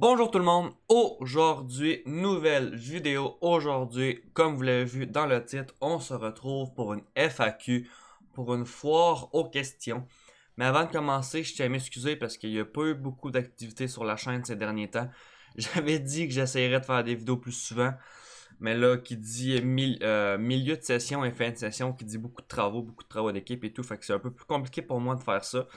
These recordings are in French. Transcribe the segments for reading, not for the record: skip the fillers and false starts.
Bonjour tout le monde, aujourd'hui, nouvelle vidéo. Aujourd'hui, comme vous l'avez vu dans le titre, on se retrouve pour une FAQ, pour une foire aux questions. Mais avant de commencer, je tiens à m'excuser parce qu'il n'y a pas eu beaucoup d'activités sur la chaîne ces derniers temps. J'avais dit que j'essayerais de faire des vidéos plus souvent, mais là, qui dit milieu de session et fin de session, qui dit beaucoup de travaux d'équipe et tout, fait que c'est un peu plus compliqué pour moi de faire ça.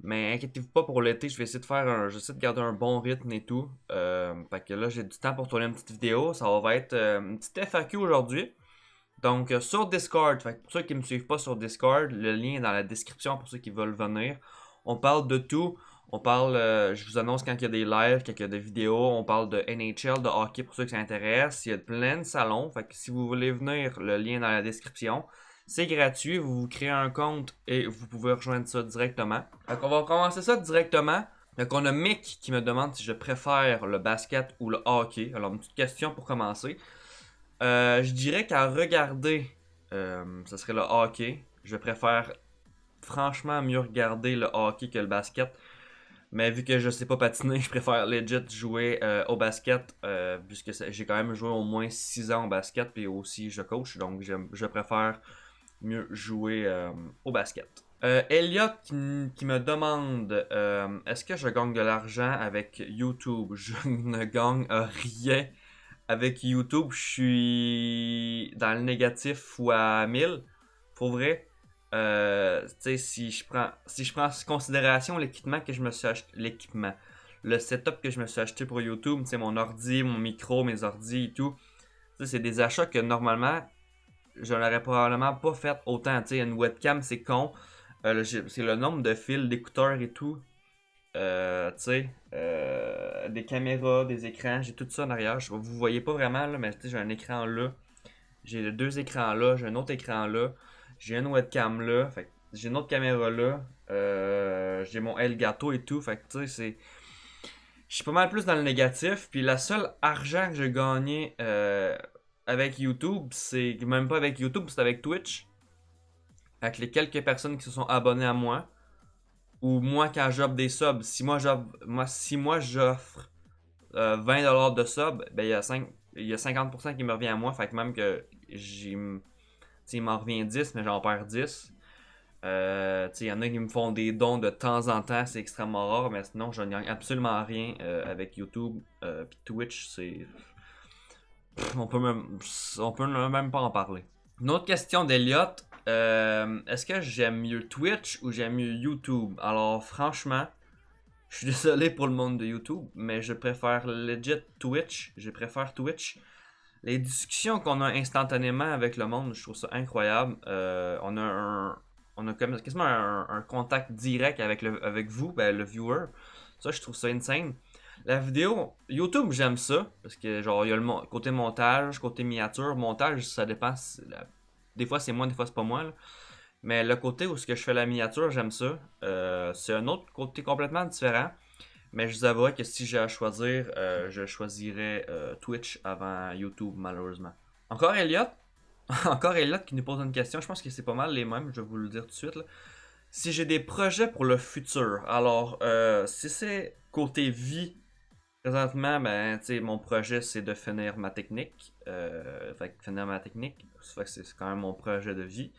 Mais inquiétez-vous pas pour l'été, je vais essayer de j'essaie de garder un bon rythme et tout. Fait que là, j'ai du temps pour tourner une petite vidéo. Ça va être une petite FAQ aujourd'hui. Donc, sur Discord, fait que pour ceux qui ne me suivent pas sur Discord, le lien est dans la description pour ceux qui veulent venir. On parle de tout. Je vous annonce quand il y a des lives, quand il y a des vidéos. On parle de NHL, de hockey pour ceux qui s'intéressent. Il y a plein de salons. Fait que si vous voulez venir, le lien est dans la description. C'est gratuit, vous vous créez un compte et vous pouvez rejoindre ça directement. Fait qu'on va commencer ça directement. Donc on a Mick qui me demande si je préfère le basket ou le hockey. Alors une petite question pour commencer. Je dirais qu'à regarder, ce serait le hockey. Je préfère franchement mieux regarder le hockey que le basket. Mais vu que je sais pas patiner, je préfère legit jouer au basket. Puisque j'ai quand même joué au moins 6 ans au basket. Puis aussi je coach. Donc je préfère mieux jouer au basket. Elliot qui me demande est-ce que je gagne de l'argent avec YouTube? Je ne gagne rien avec YouTube. Je suis dans le négatif fois 1000. Pour vrai. Tu sais, si je prends en considération l'équipement que je me suis acheté, le setup que je me suis acheté pour YouTube, tu sais, mon ordi, mon micro, mes ordis et tout, c'est des achats que normalement je n'aurais probablement pas fait autant. Tu sais, une webcam, c'est con. C'est le nombre de fils, d'écouteurs et tout. Des caméras, des écrans, j'ai tout ça en arrière. Vous voyez pas vraiment, là, mais j'ai un écran là. J'ai deux écrans là, j'ai un autre écran là. J'ai une webcam là. Fait j'ai une autre caméra là. J'ai mon Elgato et tout. Fait que tu sais, c'est. Je suis pas mal plus dans le négatif. Puis la seule argent que j'ai gagné avec YouTube, c'est même pas avec YouTube, c'est avec Twitch. Avec les quelques personnes qui se sont abonnées à moi. Ou moi quand j'offre des subs. Si moi j'offre 20$ de subs, ben il y a 50% qui me revient à moi. Fait que même que il m'en revient 10, mais j'en perds 10. Il y en a qui me font des dons de temps en temps, c'est extrêmement rare, mais sinon je ne gagne absolument rien avec YouTube. Puis Twitch, c'est. On peut même. On peut même pas en parler. Une autre question d'Eliott. Est-ce que j'aime mieux Twitch ou j'aime mieux YouTube? Alors franchement, je suis désolé pour le monde de YouTube, mais je préfère legit Twitch. Je préfère Twitch. Les discussions qu'on a instantanément avec le monde, je trouve ça incroyable. On a quasiment un contact direct avec vous, ben, le viewer. Ça, je trouve ça insane. La vidéo, YouTube, j'aime ça. Parce que, genre, il y a le côté montage, côté miniature. Montage, ça dépend. Des fois, c'est moi, des fois, c'est pas moi. Là. Mais le côté où ce que je fais la miniature, j'aime ça. C'est un autre côté complètement différent. Mais je vous avouerai que si j'ai à choisir, je choisirais Twitch avant YouTube, malheureusement. Encore Elliot. Encore Elliot qui nous pose une question. Je pense que c'est pas mal les mêmes, je vais vous le dire tout de suite. Là. Si j'ai des projets pour le futur, alors si c'est côté vie, présentement, ben, tu sais, mon projet c'est de finir ma technique. Fait que finir ma technique, ça fait que c'est quand même mon projet de vie.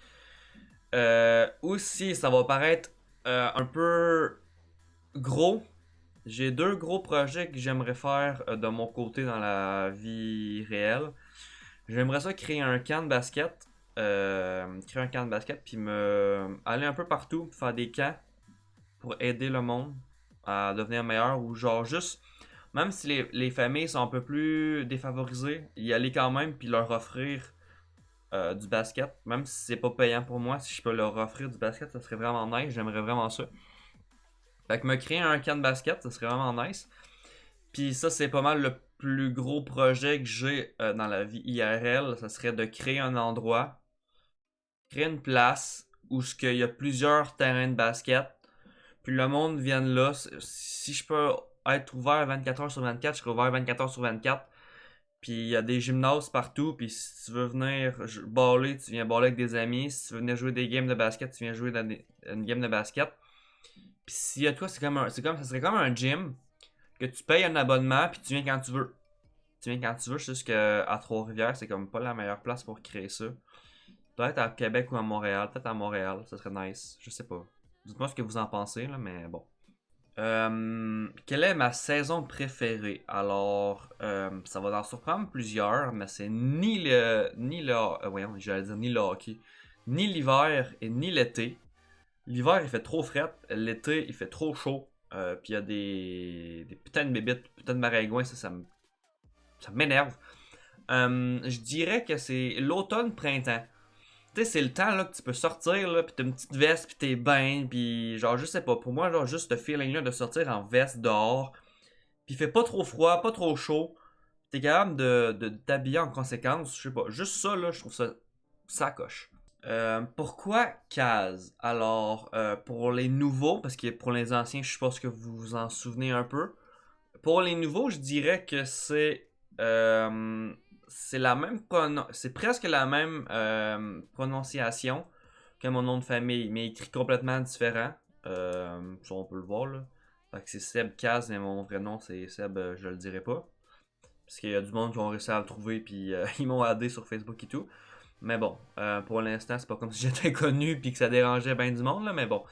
Aussi, ça va paraître un peu gros. J'ai deux gros projets que j'aimerais faire de mon côté dans la vie réelle. J'aimerais ça créer un camp de basket. Créer un camp de basket, puis aller un peu partout, faire des camps pour aider le monde à devenir meilleur. Ou genre juste, même si les familles sont un peu plus défavorisées, y aller quand même, puis leur offrir du basket. Même si c'est pas payant pour moi, si je peux leur offrir du basket, ça serait vraiment nice. J'aimerais vraiment ça. Fait que me créer un camp de basket, ça serait vraiment nice. Puis ça, c'est pas mal le plus gros projet que j'ai dans la vie IRL. Ça serait de créer un endroit, créer une place où il y a plusieurs terrains de basket. Puis le monde vienne là. Si je peux être ouvert 24h/24, je serai ouvert 24h/24. Puis il y a des gymnases partout. Puis si tu veux venir baller, tu viens baller avec des amis. Si tu veux venir jouer des games de basket, tu viens jouer dans une game de basket. Puis s'il y a toi, ça serait comme un gym que tu payes un abonnement puis tu viens quand tu veux. Tu viens quand tu veux, juste qu'à Trois-Rivières, c'est comme pas la meilleure place pour créer ça. Peut-être à Québec ou à Montréal. Peut-être à Montréal, ça serait nice. Je sais pas. Dites-moi ce que vous en pensez, là, mais bon. Quelle est ma saison préférée? Alors, ça va en surprendre plusieurs, mais c'est voyons, j'allais dire ni le hockey, ni l'hiver et ni l'été. L'hiver, il fait trop fret, l'été, il fait trop chaud, puis il y a des putains de bébites, putains de maringouins, ça m'énerve. Je dirais que c'est l'automne-printemps. Tu sais, c'est le temps là, que tu peux sortir, là, pis t'as une petite veste, pis t'es bien, pis genre, je sais pas, pour moi, genre, juste ce feeling-là de sortir en veste dehors, pis il fait pas trop froid, pas trop chaud, t'es capable de t'habiller en conséquence, je sais pas, juste ça, là, je trouve ça coche. Pourquoi Kaz? Alors, pour les nouveaux, parce que pour les anciens, je suppose que vous vous en souvenez un peu. Pour les nouveaux, je dirais que euh, c'est la même c'est presque la même prononciation que mon nom de famille, mais écrit complètement différent. Ça, on peut le voir là. Fait que c'est Seb Kaz, mais mon vrai nom c'est Seb, je le dirai pas. Parce qu'il y a du monde qui ont réussi à le trouver, puis ils m'ont aidé sur Facebook et tout. Mais bon, pour l'instant, c'est pas comme si j'étais connu puis que ça dérangeait bien du monde, là, mais bon.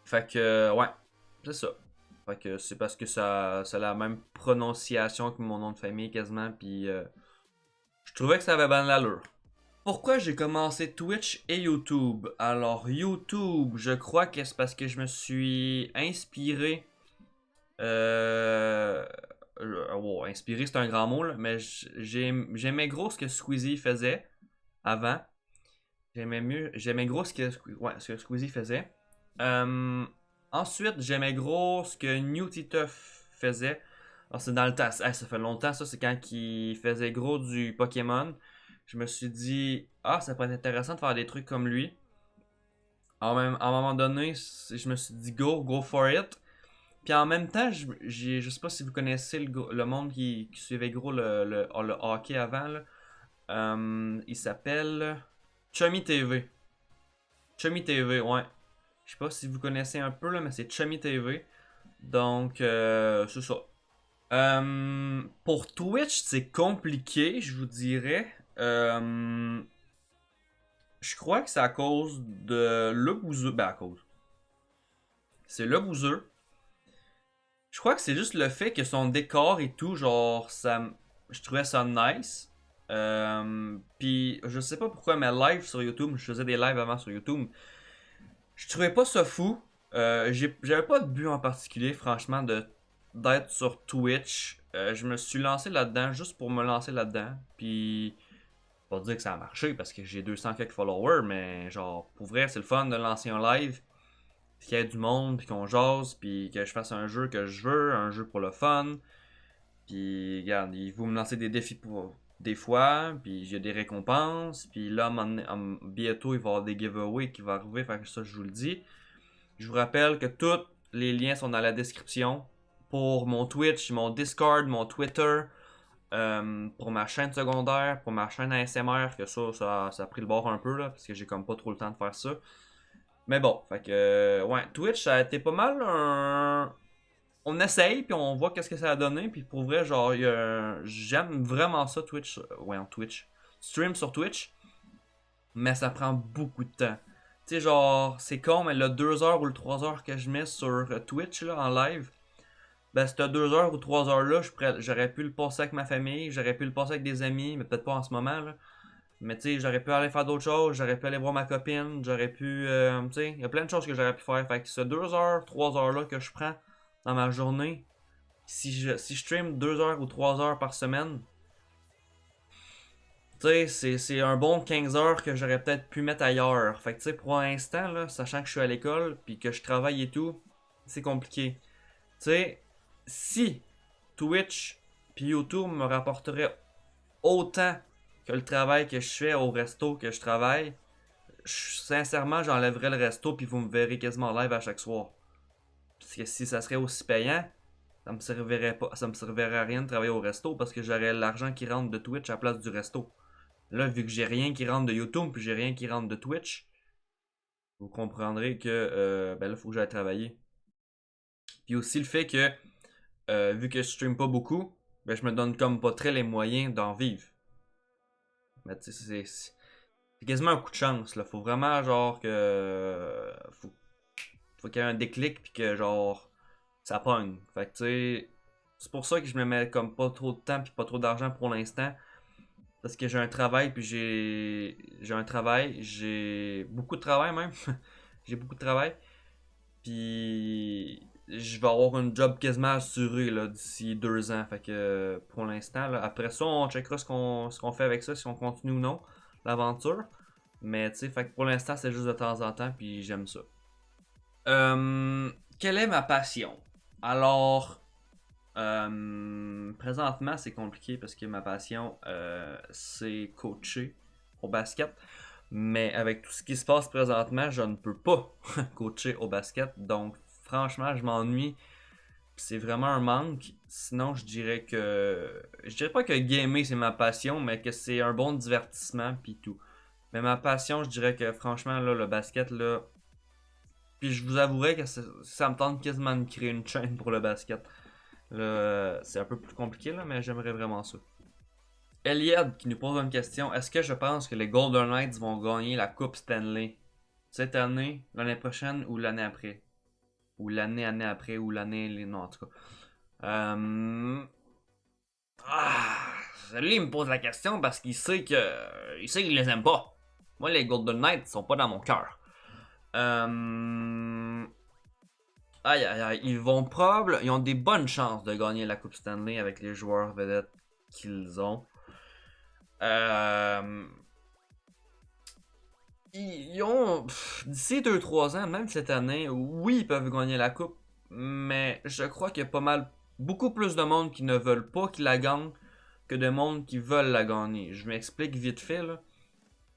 Fait que, ouais, c'est ça. Fait que c'est parce que ça a la même prononciation que mon nom de famille quasiment, puis je trouvais que ça avait bien l'allure. Pourquoi j'ai commencé Twitch et YouTube? Alors, YouTube, je crois que c'est parce que je me suis inspiré. Euh, inspiré, c'est un grand mot, là, mais j'aimais gros ce que Squeezie faisait avant. J'aimais gros ce que Squeezie faisait. Euh, Ensuite, j'aimais gros ce que New Titeuf faisait. Alors, c'est dans le temps, ça fait longtemps, ça, c'est quand il faisait gros du Pokémon. Je me suis dit, ah, ça pourrait être intéressant de faire des trucs comme lui. À un moment donné, je me suis dit, go for it. Puis en même temps, je sais pas si vous connaissez le monde qui suivait gros le hockey avant. Là. Il s'appelle Chummy TV. Chummy TV, ouais. Je sais pas si vous connaissez un peu, là, mais c'est Chummy TV. Donc, c'est ça. Pour Twitch, c'est compliqué, je vous dirais. Je crois que c'est à cause de Le Bouzeux. Ben, à cause. C'est Le Bouzeux. Je crois que c'est juste le fait que son décor et tout, genre, je trouvais ça nice. Puis, je sais pas pourquoi, mais live sur YouTube, je faisais des lives avant sur YouTube. Je trouvais pas ça fou. J'avais pas de but en particulier, franchement, d'être sur Twitch. Je me suis lancé là-dedans juste pour me lancer là-dedans. Puis, pas dire que ça a marché parce que j'ai 200 quelques followers, mais genre, pour vrai, c'est le fun de lancer un live. Puis qu'il y ait du monde, puis qu'on jase, puis que je fasse un jeu que je veux, un jeu pour le fun. Puis, regarde, vous me lancez des défis pour des fois, puis j'ai des récompenses. Puis là, bientôt, il va y avoir des giveaways qui vont arriver, fait que ça, je vous le dis. Je vous rappelle que tous les liens sont dans la description pour mon Twitch, mon Discord, mon Twitter, pour ma chaîne secondaire, pour ma chaîne ASMR, que ça a pris le bord un peu là, parce que j'ai comme pas trop le temps de faire ça. Mais bon, fait que ouais, Twitch ça a été pas mal on essaye puis on voit qu'est-ce que ça a donné puis pour vrai genre j'aime vraiment ça Twitch, ouais en Twitch, stream sur Twitch, mais ça prend beaucoup de temps. Tu sais, genre, c'est con, mais le 2 heures ou le 3 heures que je mets sur Twitch là, en live, ben, cette 2 heures ou 3 heures là, j'aurais pu le passer avec ma famille, j'aurais pu le passer avec des amis, mais peut-être pas en ce moment là. Mais tu sais, j'aurais pu aller faire d'autres choses, j'aurais pu aller voir ma copine, j'aurais pu. Tu sais, il y a plein de choses que j'aurais pu faire. Fait que ce 2 heures, 3 heures là que je prends dans ma journée, si je stream 2 heures ou 3 heures par semaine, tu sais, c'est un bon 15 heures que j'aurais peut-être pu mettre ailleurs. Fait que tu sais, pour l'instant, là, sachant que je suis à l'école, puis que je travaille et tout, c'est compliqué. Tu sais, si Twitch puis YouTube me rapporteraient autant que le travail que je fais au resto que je travaille, sincèrement, j'enlèverais le resto puis vous me verrez quasiment live à chaque soir. Parce que si ça serait aussi payant, ça me servirait pas, ça me servirait à rien de travailler au resto parce que j'aurais l'argent qui rentre de Twitch à la place du resto. Là, vu que j'ai rien qui rentre de YouTube puis j'ai rien qui rentre de Twitch, vous comprendrez que ben là, il faut que j'aille travailler. Puis aussi le fait que vu que je stream pas beaucoup, ben je me donne comme pas très les moyens d'en vivre. Mais tu sais, c'est quasiment un coup de chance, là. Faut vraiment, genre, faut qu'il y ait un déclic, puis que, genre, ça pogne. Fait que, tu sais, c'est pour ça que je me mets comme pas trop de temps, puis pas trop d'argent pour l'instant. Parce que j'ai un travail, puis j'ai beaucoup de travail même. J'ai beaucoup de travail. Puis je vais avoir une job quasiment assurée là, d'ici 2 ans. Fait que pour l'instant, là, après ça, on checkera ce qu'on fait avec ça, si on continue ou non l'aventure. Mais tu sais, fait que pour l'instant, c'est juste de temps en temps, puis j'aime ça. Quelle est ma passion? Alors, présentement, c'est compliqué parce que ma passion, c'est coacher au basket. Mais avec tout ce qui se passe présentement, je ne peux pas coacher au basket. Donc, franchement, je m'ennuie. C'est vraiment un manque. Sinon, je dirais que. Je dirais pas que gamer, c'est ma passion, mais que c'est un bon divertissement, puis tout. Mais ma passion, je dirais que franchement, là, le basket, là. Puis je vous avouerai que ça me tente quasiment de créer une chaîne pour le basket. Là, c'est un peu plus compliqué, là, mais j'aimerais vraiment ça. Eliade qui nous pose une question. Est-ce que je pense que les Golden Knights vont gagner la Coupe Stanley cette année, l'année prochaine ou l'année après? Ou l'année après, ou l'année. Non, en tout cas. Euh... Ah, lui, il me pose la question parce qu'il sait que. Il sait qu'il les aime pas. Moi, les Golden Knights sont pas dans mon cœur. Aïe aïe aïe, ils ont des bonnes chances de gagner la Coupe Stanley avec les joueurs vedettes qu'ils ont. Euh, ils ont, d'ici 2-3 ans, même cette année, oui, ils peuvent gagner la coupe, mais je crois qu'il y a pas mal, beaucoup plus de monde qui ne veulent pas qu'ils la gagnent que de monde qui veulent la gagner. Je m'explique vite fait, là.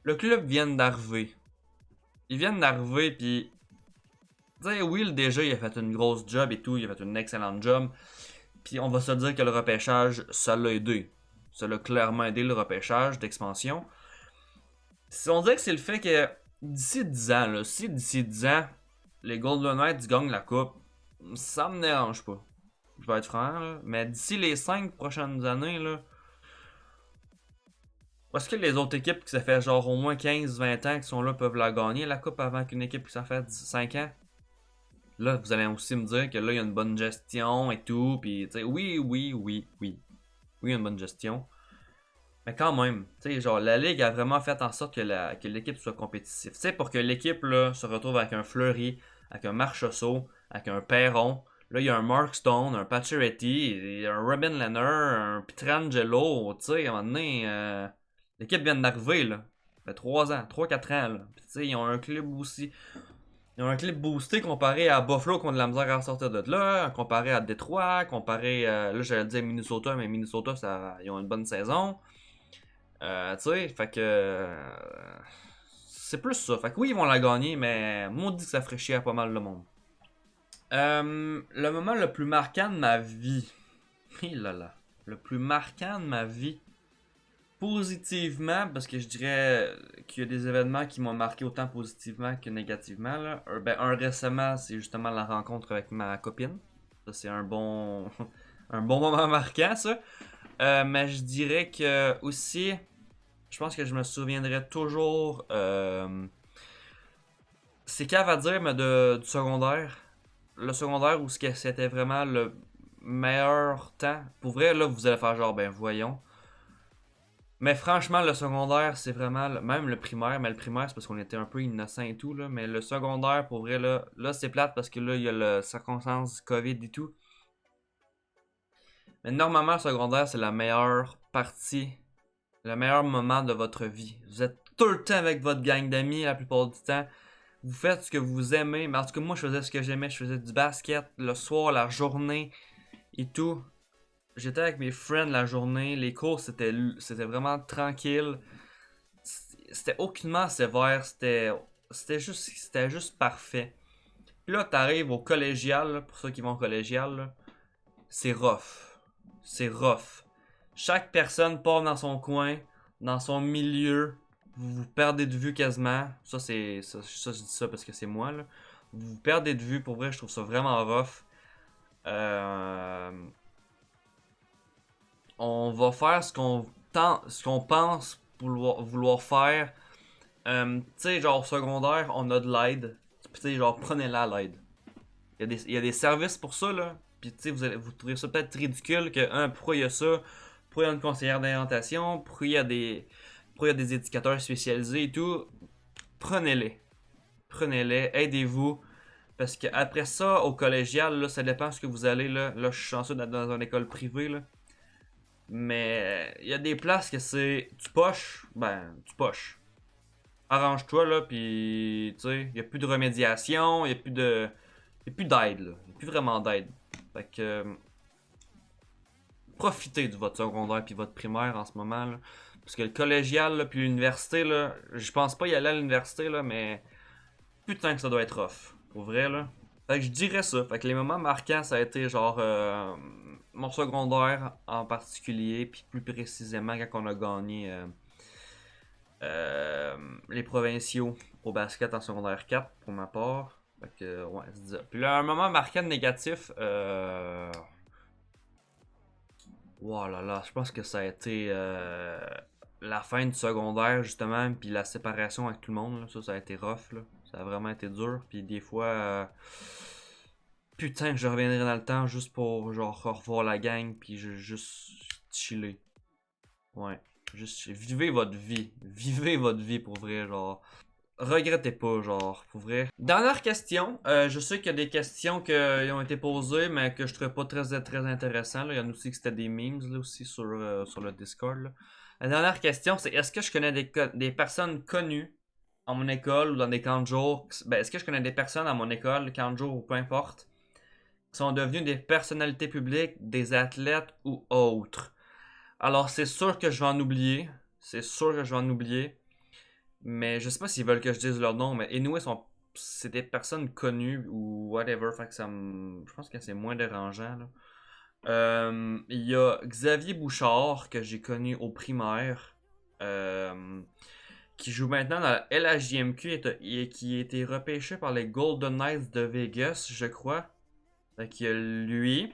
Le club vient d'arriver. Ils viennent d'arriver, puis, tu sais, Will, déjà, il a fait une grosse job et tout, il a fait une excellente job, puis on va se dire que le repêchage, ça l'a aidé. Ça l'a clairement aidé, le repêchage d'expansion. Si on dirait que c'est le fait que d'ici 10 ans, là, si d'ici 10 ans, les Golden Knights gagnent la coupe, ça me dérange pas. Je vais être franc, là. Mais d'ici les 5 prochaines années, là, est-ce que les autres équipes qui ça fait genre au moins 15-20 ans qui sont là peuvent la gagner la coupe avant qu'une équipe qui ça fait 5 ans? Là, vous allez aussi me dire que là, il y a une bonne gestion et tout. Puis, tu sais, oui, oui, oui, oui. Oui, il y a une bonne gestion. Mais quand même, tu sais, genre, la Ligue a vraiment fait en sorte que l'équipe soit compétitive. Tu sais, pour que l'équipe, là, se retrouve avec un Fleury, avec un Marchessault, avec un Perron. Là, il y a un Mark Stone, un Pacioretty, un Robin Leonard, un Pietrangelo. Tu sais, à un moment donné, l'équipe vient d'arriver, là. Ça fait 3 ans, 3-4 ans, là. Puis, tu sais, ils ont un club aussi. Ils ont un clip boosté comparé à Buffalo qui ont de la misère à sortir de là, comparé à Détroit, comparé là j'allais dire Minnesota, mais Minnesota ils ont une bonne saison. Tu sais, fait que c'est plus ça. Fait que oui, ils vont la gagner, mais moi, on dit que ça ferait chier à pas mal de monde. Le moment le plus marquant de ma vie. Là là. Le plus marquant de ma vie. Positivement, parce que je dirais qu'il y a des événements qui m'ont marqué autant positivement que négativement. Là. Un récemment, c'est justement la rencontre avec ma copine. Ça, c'est un bon, un bon moment marquant, ça. Mais je dirais que aussi, je pense que je me souviendrai toujours. C'est cave à dire, mais du secondaire. Le secondaire où c'était vraiment le meilleur temps. Pour vrai, là, vous allez faire genre, ben voyons. Mais franchement, le secondaire, c'est vraiment. Même le primaire, mais le primaire, c'est parce qu'on était un peu innocent et tout, là. Mais le secondaire, pour vrai, là c'est plate parce que là, il y a la circonstance COVID et tout. Mais normalement, le secondaire, c'est la meilleure partie, le meilleur moment de votre vie. Vous êtes tout le temps avec votre gang d'amis la plupart du temps. Vous faites ce que vous aimez. Mais en tout cas, moi, je faisais ce que j'aimais. Je faisais du basket le soir, la journée et tout. J'étais avec mes friends la journée. Les cours, c'était vraiment tranquille. C'était aucunement sévère. C'était juste parfait. Puis là, t'arrives au collégial, là, pour ceux qui vont au collégial, là, c'est rough. C'est rough. Chaque personne part dans son coin, dans son milieu. Vous vous perdez de vue quasiment. Ça, je dis ça parce que c'est moi, là. Vous vous perdez de vue. Pour vrai, je trouve ça vraiment rough. On va faire ce qu'on pense vouloir faire. Tu sais, genre au secondaire, on a de l'aide. Puis tu sais, genre prenez-la l'aide. Il y a des services pour ça, là. Puis tu sais, vous trouvez ça peut-être ridicule que, pourquoi il y a ça? Pourquoi il y a une conseillère d'orientation? Pourquoi il y a des éducateurs spécialisés et tout? Prenez-les. Prenez-les, aidez-vous. Parce que après ça, au collégial, là, ça dépend de ce que vous allez. Là, je suis chanceux d'être dans une école privée. Là. Mais il y a des places que c'est. Tu poches, ben, tu poches. Arrange-toi, là, puis. Tu sais, il n'y a plus de remédiation, il n'y a plus de. Il n'y a plus d'aide, là. Il n'y a plus vraiment d'aide. Fait que. Profitez de votre secondaire puis votre primaire en ce moment, là. Parce que le collégial, là, puis l'université, là, je pense pas y aller à l'université, là, mais. Putain que ça doit être rough. Pour vrai, là. Fait que je dirais ça. Fait que les moments marquants, ça a été genre mon secondaire en particulier, puis plus précisément quand on a gagné les provinciaux au basket en secondaire 4 pour ma part. Fait que ouais, c'est ça. Puis là, un moment marquant négatif, oh là là, je pense que ça a été la fin du secondaire justement, puis la séparation avec tout le monde. Là. Ça a été rough. Là. Ça a vraiment été dur. Puis des fois, putain, que je reviendrai dans le temps juste pour genre revoir la gang, puis juste chiller. Ouais. Juste vivez votre vie. Vivez votre vie pour vrai, genre. Regrettez pas, genre, pour vrai. Dernière question. Je sais qu'il y a des questions qui ont été posées, mais que je trouvais pas très intéressant. Là. Il y en a aussi que c'était des memes là, aussi sur le Discord. Là. La dernière question, c'est est-ce que je connais des personnes connues à mon école ou dans des camps de jour? Ben, est-ce que je connais des personnes à mon école, camp de jour ou peu importe, qui sont devenues des personnalités publiques, des athlètes ou autres? Alors, c'est sûr que je vais en oublier. C'est sûr que je vais en oublier. Mais je sais pas s'ils veulent que je dise leur nom, mais anyway, c'est des personnes connues ou whatever. Fait que je pense que c'est moins dérangeant. Là. Il y a Xavier Bouchard, que j'ai connu au primaire, qui joue maintenant dans la LHJMQ et qui a été repêché par les Golden Knights de Vegas, je crois. Fait qu'il y a lui.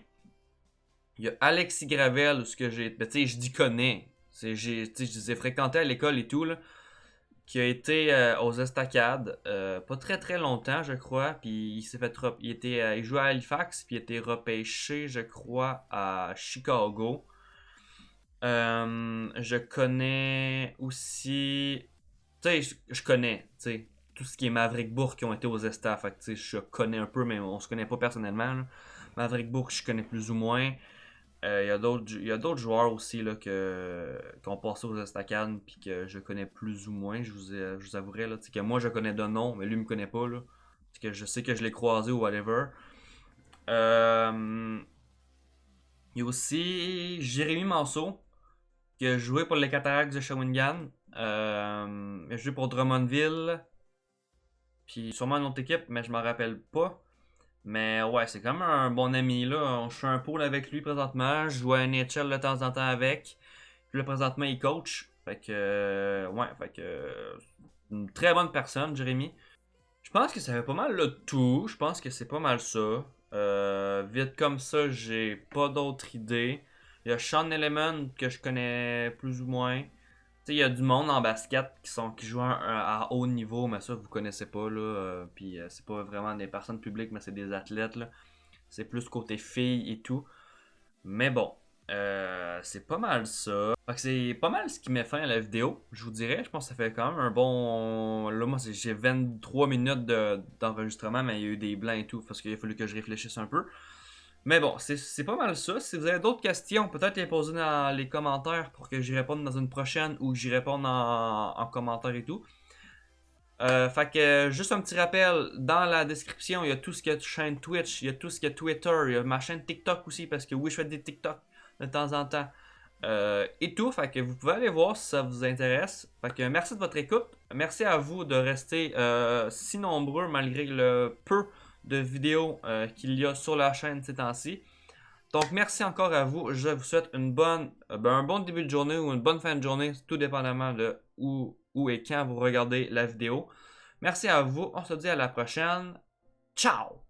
Il y a Alexis Gravel, ce que j'ai. Ben, tu sais, je dis connais. Je les ai fréquentés à l'école et tout, là. Qui a été aux Estacades, pas très longtemps, je crois. Puis il s'est fait. Il jouait à Halifax, puis il a été repêché, je crois, à Chicago. Je connais aussi. Tu sais, je connais, tu sais, tout ce qui est Maverick Bourg qui ont été aux Estats. Fait que, tu sais, je connais un peu, mais on se connaît pas personnellement. Là. Maverick Bourg, je connais plus ou moins. Il y a d'autres joueurs aussi là, qui ont passé aux Estacades puis que je connais plus ou moins. Je vous avouerai là, que moi je connais de nom, mais lui me connaît pas. Là, parce que je sais que je l'ai croisé ou whatever. Il y a aussi Jérémy Manceau qui a joué pour les Cataractes de Shawinigan. Il a joué pour Drummondville. Puis sûrement une autre équipe, mais je m'en rappelle pas. Mais ouais, c'est quand même un bon ami là. Je suis un pôle avec lui présentement. Je joue à NHL de temps en temps avec. Puis là, présentement, il coach. Fait que, ouais, fait que, une très bonne personne, Jérémy. Je pense que ça fait pas mal le tout. Je pense que c'est pas mal ça. Vite comme ça, j'ai pas d'autres idées. Il y a Sean Element que je connais plus ou moins. Tu sais, il y a du monde en basket qui jouent à haut niveau, mais ça, vous connaissez pas, là. Puis c'est pas vraiment des personnes publiques, mais c'est des athlètes, là. C'est plus côté filles et tout. Mais bon, c'est pas mal ça. Fait que c'est pas mal ce qui met fin à la vidéo, je vous dirais. Je pense que ça fait quand même un bon. Là, moi, j'ai 23 minutes d'enregistrement, mais il y a eu des blancs et tout, parce qu'il a fallu que je réfléchisse un peu. Mais bon, c'est pas mal ça. Si vous avez d'autres questions, peut-être les poser dans les commentaires pour que j'y réponde dans une prochaine ou que j'y réponde en commentaire et tout. Fait que juste un petit rappel, dans la description, il y a tout ce qu'il y a de chaîne Twitch, il y a tout ce qu'il y a Twitter, il y a ma chaîne TikTok aussi, parce que oui, je fais des TikTok de temps en temps. Et tout, fait que vous pouvez aller voir si ça vous intéresse. Fait que merci de votre écoute. Merci à vous de rester si nombreux malgré le peu de vidéos qu'il y a sur la chaîne ces temps-ci. Donc merci encore à vous. Je vous souhaite un bon début de journée ou une bonne fin de journée, tout dépendamment de où et quand vous regardez la vidéo. Merci à vous. On se dit à la prochaine. Ciao!